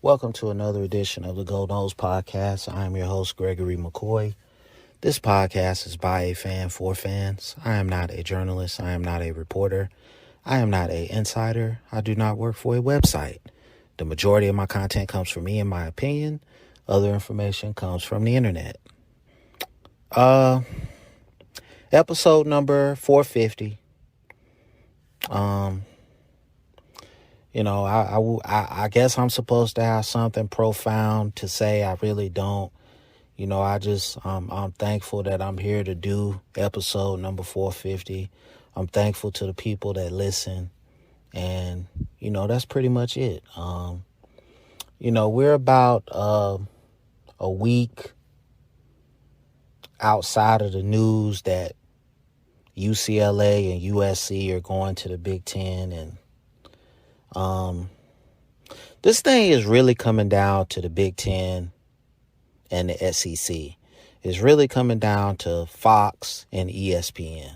Welcome to another edition of the Noles podcast. I am your host, Gregory McCoy. This podcast is by a fan for fans. I am not a journalist. I am not a reporter. I am not an insider. I do not work for a website. The majority of my content comes from me and my opinion. Other information comes from the internet. Episode number 450. I guess I'm supposed to have something profound to say. I really don't. I'm thankful that I'm here to do episode number 450. I'm thankful to the people that listen. And, that's pretty much it. We're about a week outside of the news that UCLA and USC are going to the Big Ten, and this thing is really coming down to the Big Ten and the SEC. It's really coming down to Fox and ESPN.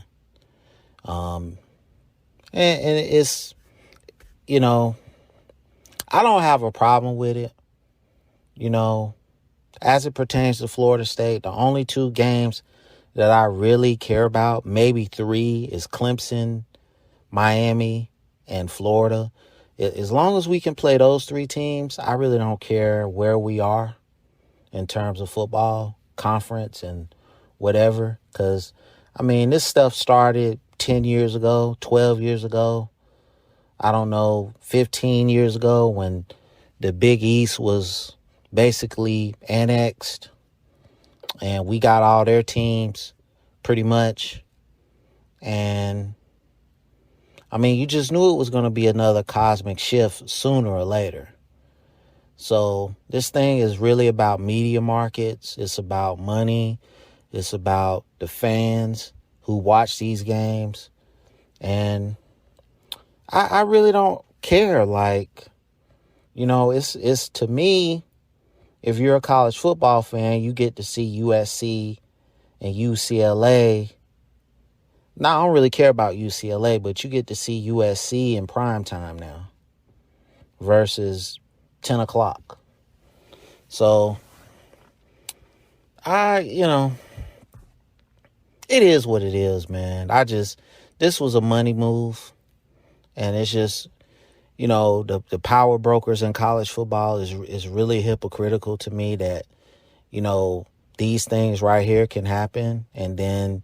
And it's, I don't have a problem with it. As it pertains to Florida State, the only two games that I really care about, maybe three, is Clemson, Miami, and Florida. As long as we can play those three teams, I really don't care where we are in terms of football, conference, and whatever. Because, this stuff started 10 years ago, 12 years ago, 15 years ago, when the Big East was basically annexed and we got all their teams pretty much. And you just knew it was going to be another cosmic shift sooner or later. So this thing is really about media markets. It's about money. It's about the fans who watch these games. And I really don't care. It's to me, if you're a college football fan, you get to see USC and UCLA. Now, I don't really care about UCLA, but you get to see USC in prime time now versus 10 o'clock. So, it is what it is, man. This was a money move, and it's just, the power brokers in college football is really hypocritical to me that, these things right here can happen. And then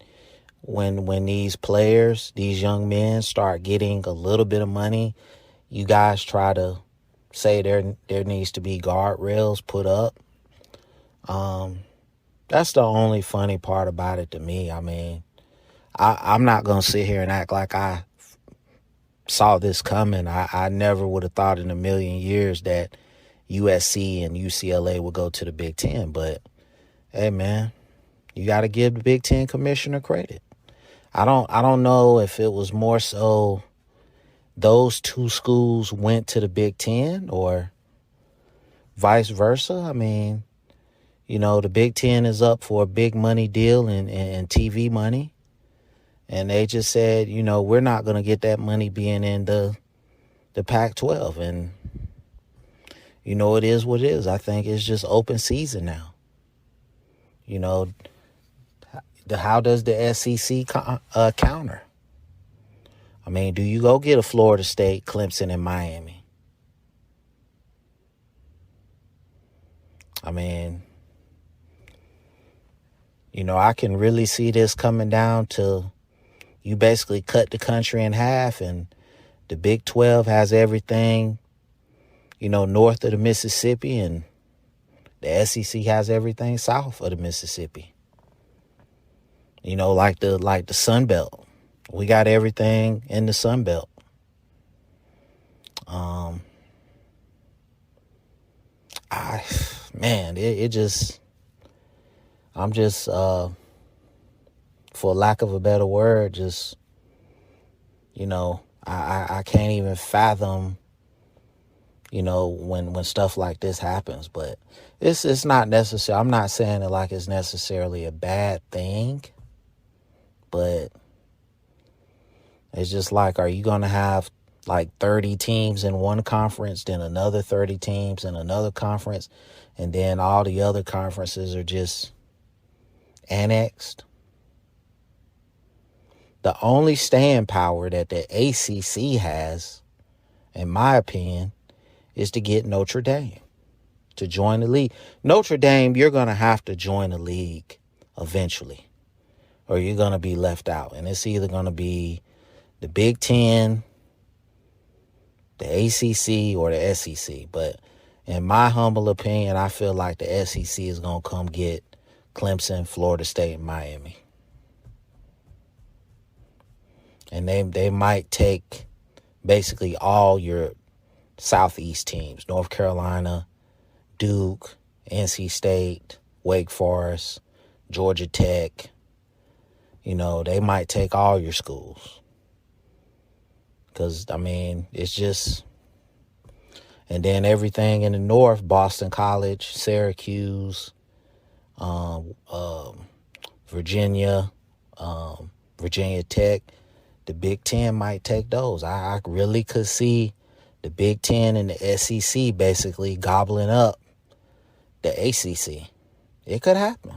when these players, these young men start getting a little bit of money, you guys try to say there needs to be guardrails put up. That's the only funny part about it to me. I'm not going to sit here and act like I saw this coming. I never would have thought in a million years that USC and UCLA would go to the Big Ten. But, hey, man, you got to give the Big Ten commissioner credit. I don't know if it was more so those two schools went to the Big Ten or vice versa. The Big Ten is up for a big money deal and TV money. And they just said, we're not going to get that money being in the Pac-12. And, it is what it is. I think it's just open season now. How does the SEC counter? Do you go get a Florida State, Clemson, and Miami? I can really see this coming down to you basically cut the country in half, and the Big 12 has everything, north of the Mississippi, and the SEC has everything south of the Mississippi. Like the Sun Belt. We got everything in the Sun Belt. I'm just, for lack of a better word, I can't even fathom, when stuff like this happens. But it's not necessary. I'm not saying it like it's necessarily a bad thing, but it's just like, are you going to have like 30 teams in one conference, then another 30 teams in another conference, and then all the other conferences are just annexed. The only staying power that the ACC has, in my opinion, is to get Notre Dame to join the league. Notre Dame, you're going to have to join the league eventually, or you're going to be left out. And it's either going to be the Big Ten, the ACC, or the SEC. But in my humble opinion, I feel like the SEC is going to come get Clemson, Florida State, and Miami. And they might take basically all your Southeast teams, North Carolina, Duke, NC State, Wake Forest, Georgia Tech. You know, they might take all your schools. Because, I mean, it's just... And then everything in the North, Boston College, Syracuse, Virginia, Virginia Tech, the Big Ten might take those. I really could see the Big Ten and the SEC basically gobbling up the ACC. It could happen.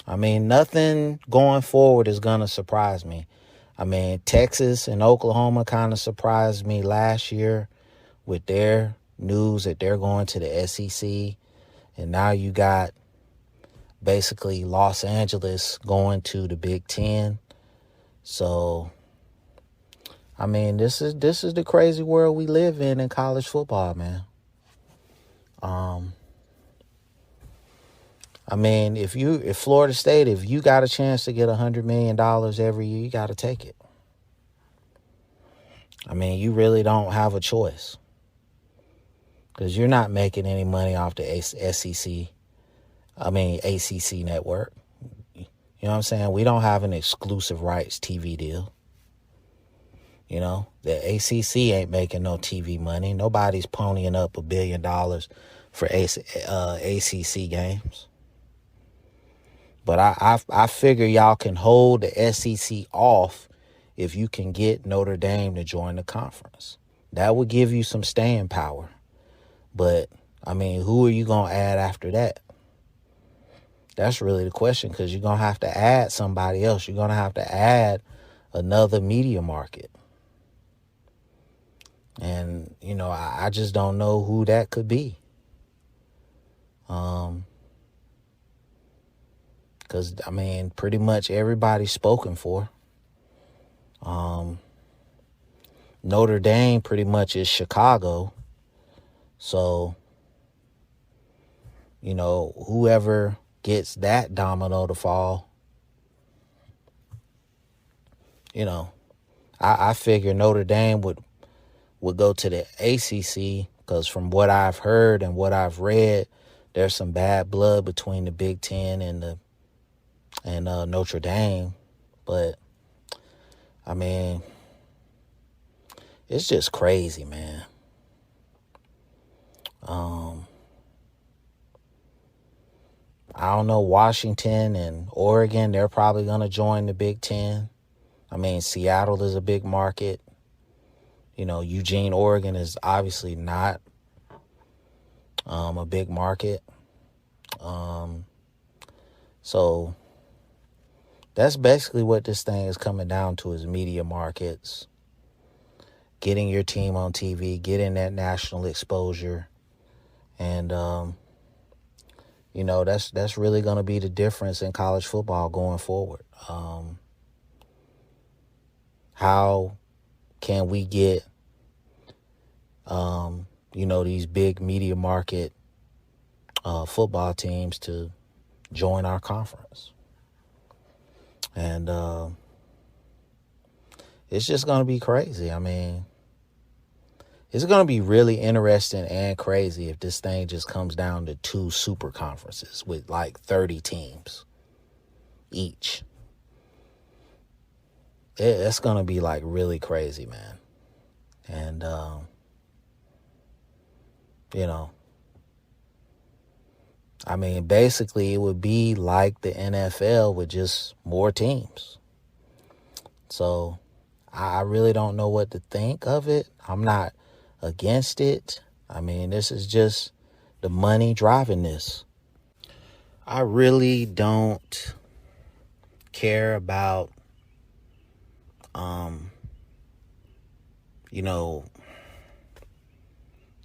I mean, nothing going forward is going to surprise me. I mean, Texas and Oklahoma kind of surprised me last year with their news that they're going to the SEC. And now you got basically Los Angeles going to the Big Ten. So, I mean, this is the crazy world we live in college football, man. I mean, if Florida State, if you got a chance to get $100 million every year, you got to take it. I mean, you really don't have a choice, because you're not making any money off the ACC network. You know what I'm saying? We don't have an exclusive rights TV deal. You know, the ACC ain't making no TV money. Nobody's ponying up $1 billion for ACC games. But I figure y'all can hold the SEC off if you can get Notre Dame to join the conference. That would give you some staying power. But, I mean, who are you going to add after that? That's really the question, because you're going to have to add somebody else. You're going to have to add another media market. And, you know, I just don't know who that could be. Because, I mean, pretty much everybody's spoken for. Notre Dame pretty much is Chicago. So, you know, whoever gets that domino to fall, you know, I figure Notre Dame would go to the ACC, because from what I've heard and what I've read, there's some bad blood between the Big Ten and Notre Dame. But, I mean, it's just crazy, man. I don't know, Washington and Oregon, they're probably going to join the Big Ten. I mean, Seattle is a big market. You know, Eugene, Oregon is obviously not a big market. So that's basically what this thing is coming down to, is media markets, getting your team on TV, getting that national exposure. And, you know, that's really going to be the difference in college football going forward. How can we get, you know, these big media market football teams to join our conference? And it's just going to be crazy. I mean, it's going to be really interesting and crazy if this thing just comes down to 2 super conferences with like 30 teams each. It's going to be like really crazy, man. And, you know, I mean, basically it would be like the NFL with just more teams. So I really don't know what to think of it. I'm not against it. I mean, this is just the money driving this. I really don't care about, you know,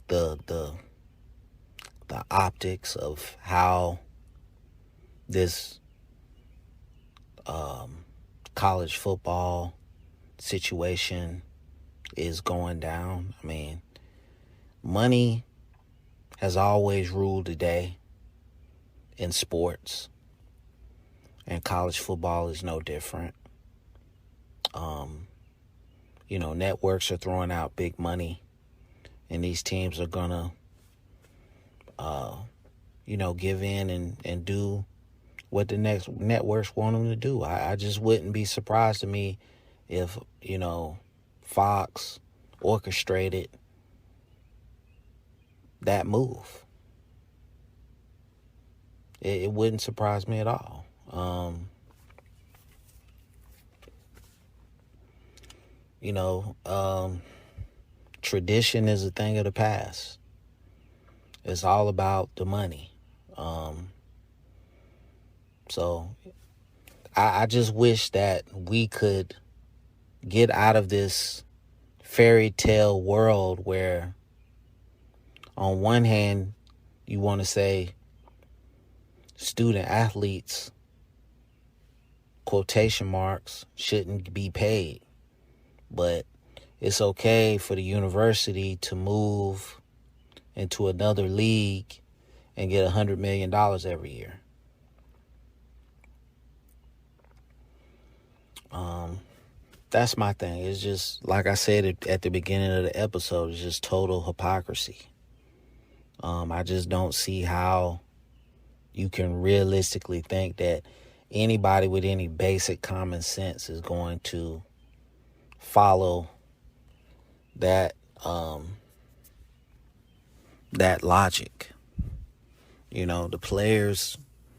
the optics of how this college football situation is going down. I mean, money has always ruled the day in sports, and college football is no different. Networks are throwing out big money, and these teams are gonna, give in and do what the next networks want them to do. I just wouldn't be surprised to me if, Fox orchestrated that move. It wouldn't surprise me at all. Tradition is a thing of the past. It's all about the money. So I just wish that we could get out of this fairy tale world where on one hand you want to say student athletes, quotation marks, shouldn't be paid. But it's okay for the university to move into another league and get $100 million every year. That's my thing. It's just, like I said at the beginning of the episode, it's just total hypocrisy. I just don't see how you can realistically think that anybody with any basic common sense is going to follow that logic. The players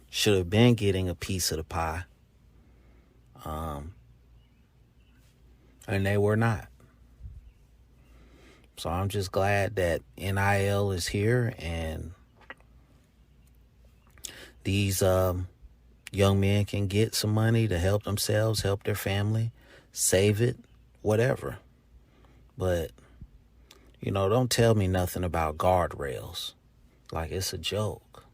should have been getting a piece of the pie, and they were not. So I'm just glad that NIL is here, and these young men can get some money to help themselves, help their family, save it, whatever. But, don't tell me nothing about guardrails. Like it's a joke.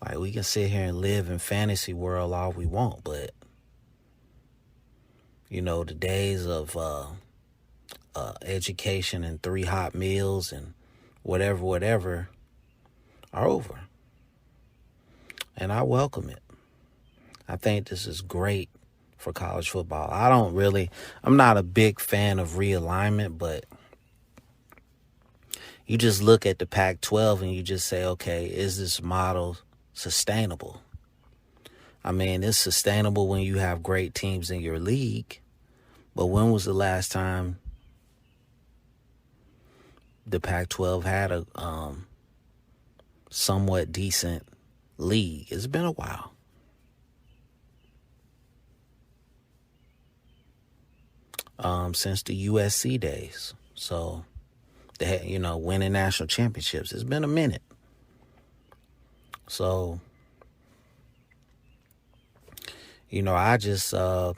Like we can sit here and live in fantasy world all we want, but, the days of education and 3 hot meals and whatever are over. And I welcome it. I think this is great for college football. I'm not a big fan of realignment, but you just look at the Pac-12 and you just say, okay, is this model sustainable? I mean, it's sustainable when you have great teams in your league, but when was the last time the Pac-12 had a somewhat decent league? It's been a while. Since the USC days. So, winning national championships. It's been a minute. So, I just, the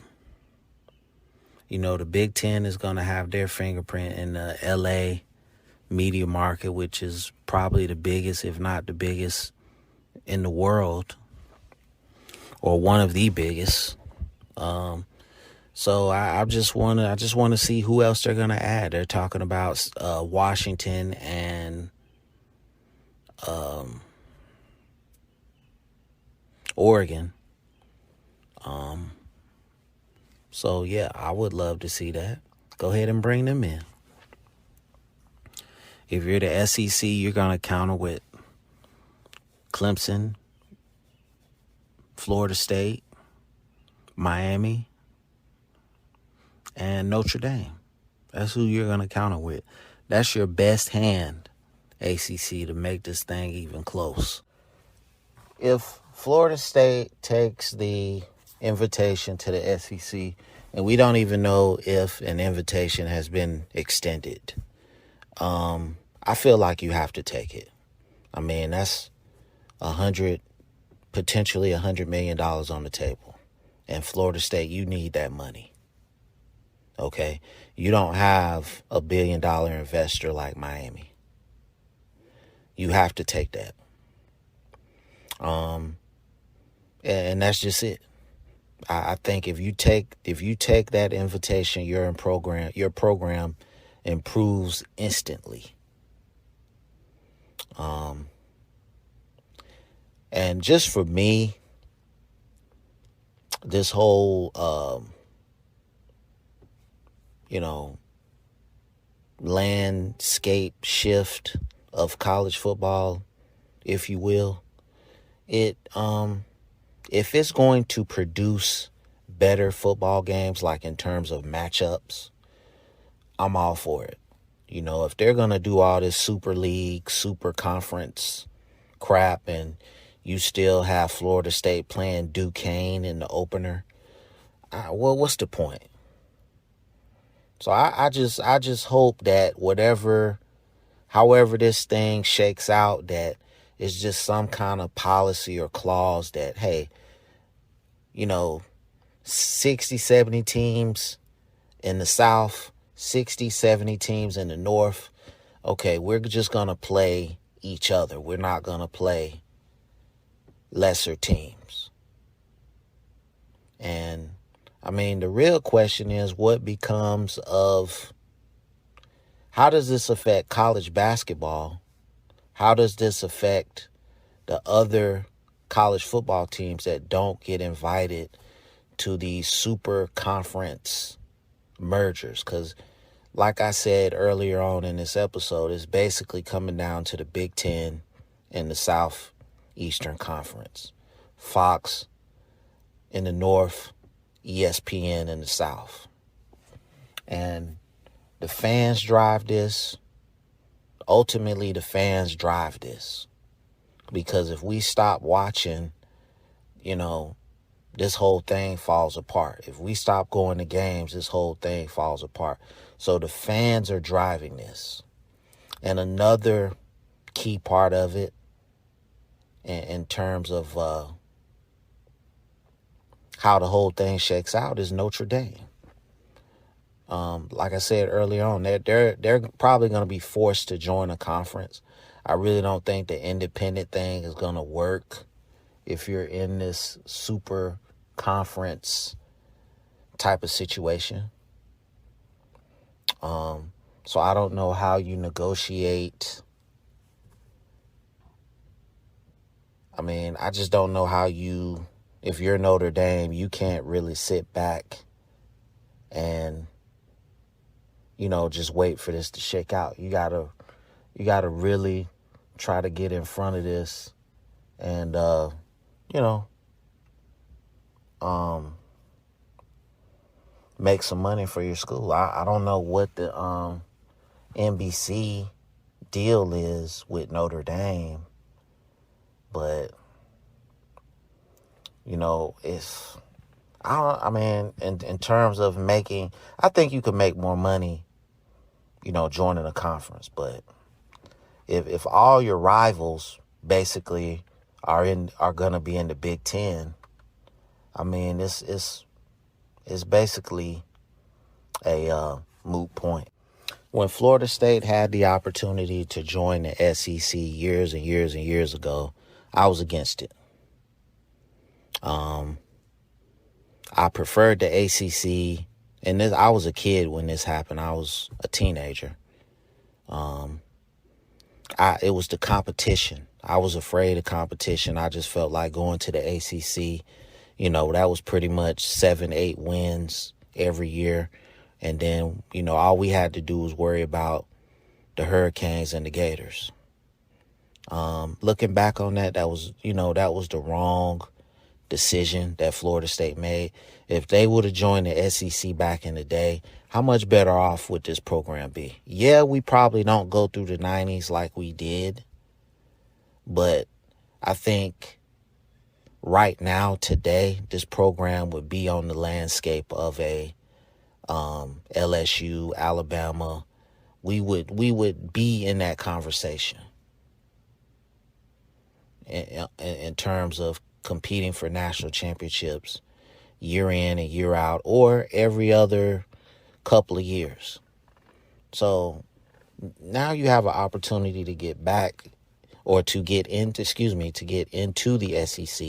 Big Ten is going to have their fingerprint in the LA media market, which is probably the biggest, if not the biggest in the world, or one of the biggest. So I just want to see who else they're going to add. They're talking about Washington and Oregon. So yeah, I would love to see that. Go ahead and bring them in. If you're the SEC, you're going to counter with Clemson, Florida State, Miami, and Notre Dame. That's who you're going to counter with. That's your best hand, ACC, to make this thing even close. If Florida State takes the invitation to the SEC And we don't even know if an invitation has been extended. I feel like you have to take it. I mean, that's potentially $100 million on the table. And Florida State, you need that money. Okay? You don't have a $1 billion investor like Miami. You have to take that. And that's just it. I think if you take that invitation, your program improves instantly. And just for me, this whole landscape shift of college football, if you will, if it's going to produce better football games, like in terms of matchups, I'm all for it. If they're going to do all this super league, super conference crap, and you still have Florida State playing Duquesne in the opener, well, what's the point? So I just hope that however this thing shakes out, that it's just some kind of policy or clause that, hey, 60, 70 teams in the South, 60, 70 teams in the North. Okay, we're just going to play each other. We're not going to play lesser teams. And I mean, the real question is, what becomes of, how does this affect college basketball? How does this affect the other college football teams that don't get invited to these super conference mergers? Because like I said earlier on in this episode, it's basically coming down to the Big Ten and the Southeastern Conference. Fox in the North, ESPN in the South. And the fans drive this. Ultimately, the fans drive this. Because if we stop watching, this whole thing falls apart. If we stop going to games, this whole thing falls apart. So the fans are driving this. And another key part of it, in terms of how the whole thing shakes out, is Notre Dame. Like I said earlier on, they're probably going to be forced to join a conference. I really don't think the independent thing is going to work if you're in this super conference type of situation. So I don't know how you negotiate. I mean, I just don't know how if you're Notre Dame, you can't really sit back and, just wait for this to shake out. You gotta really try to get in front of this and, make some money for your school. I don't know what the NBC deal is with Notre Dame, but it's, in terms of making, I think you could make more money, joining a conference. But if all your rivals basically are going to be in the Big Ten, I mean, it's basically a moot point. When Florida State had the opportunity to join the SEC years and years and years ago, I was against it. I preferred the ACC, and I was a kid when this happened. I was a teenager. It was the competition. I was afraid of competition. I just felt like going to the ACC, that was pretty much 7-8 wins every year. And then, all we had to do was worry about the Hurricanes and the Gators. Looking back on that, that was the wrong decision that Florida State made. If they would have joined the SEC back in the day, how much better off would this program be? Yeah, we probably don't go through the 90s like we did, but I think right now, today, this program would be on the landscape of a LSU, Alabama, we would be in that conversation in terms of competing for national championships year in and year out, or every other couple of years. So now you have an opportunity to get back, or to get into the SEC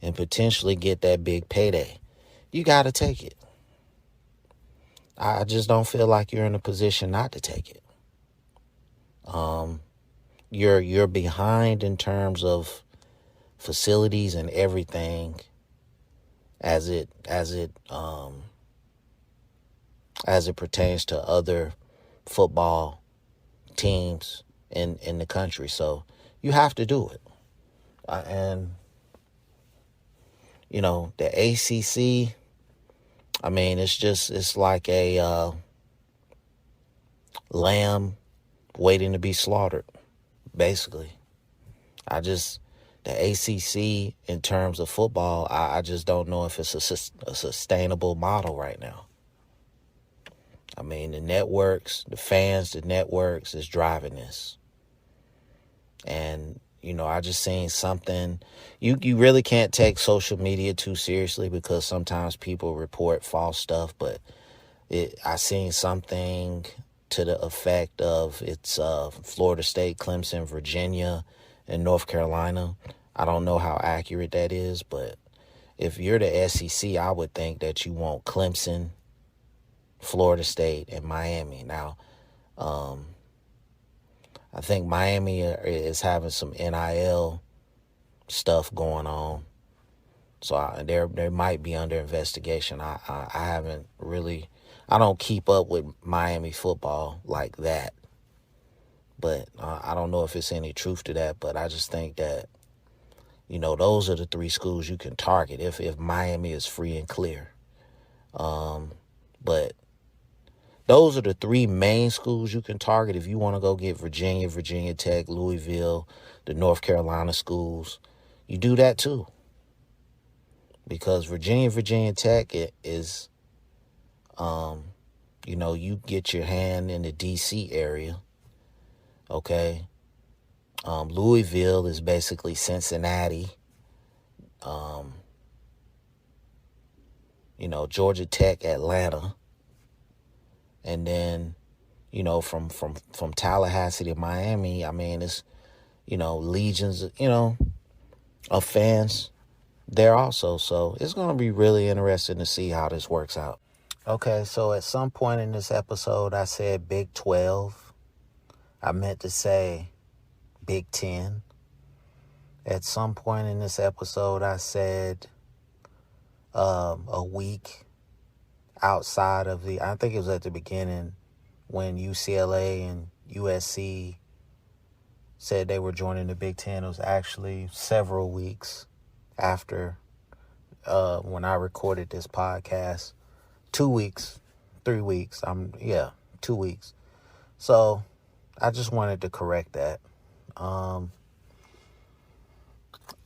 and potentially get that big payday. You got to take it. I just don't feel like you're in a position not to take it. You're behind in terms of facilities and everything as it pertains to other football teams in the country. So you have to do it. And the ACC, I mean, it's like a lamb waiting to be slaughtered, basically. The ACC, in terms of football, I just don't know if it's a sustainable model right now. I mean, the networks, the fans, the networks is driving this. And, I just seen something. You really can't take social media too seriously because sometimes people report false stuff, but I seen something to the effect of it's Florida State, Clemson, Virginia, and North Carolina. I don't know how accurate that is, but if you're the SEC, I would think that you want Clemson, Florida State, and Miami. Now, I think Miami is having some NIL stuff going on, so they might be under investigation. I haven't really, I don't keep up with Miami football like that, but I don't know if it's any truth to that. But I just think that those are the three schools you can target if Miami is free and clear. But those are the three main schools you can target if you want to go get Virginia, Virginia Tech, Louisville, the North Carolina schools. You do that too. Because Virginia Tech is, you get your hand in the D.C. area, okay? Louisville is basically Cincinnati. Georgia Tech, Atlanta. And then, from Tallahassee to Miami, I mean, it's, legions, of fans there also. So it's going to be really interesting to see how this works out. Okay, so at some point in this episode, I said Big 12. I meant to say Big 10. At some point in this episode, I said a week outside of I think it was at the beginning when UCLA and USC said they were joining the Big Ten. It was actually several weeks after when I recorded this podcast. 2 weeks, 3 weeks. 2 weeks. So I just wanted to correct that.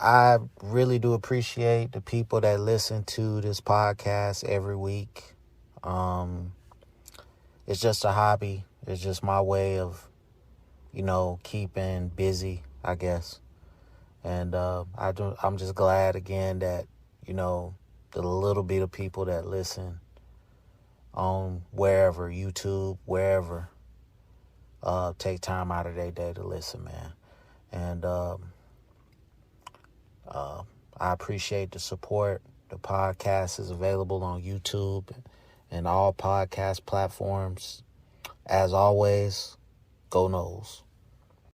I really do appreciate the people that listen to this podcast every week. It's just a hobby. It's just my way of, keeping busy, I guess. And I'm just glad again that, the little bit of people that listen on wherever, YouTube, wherever, take time out of their day to listen, man. And I appreciate the support. The podcast is available on YouTube and all podcast platforms. As always, go Noles.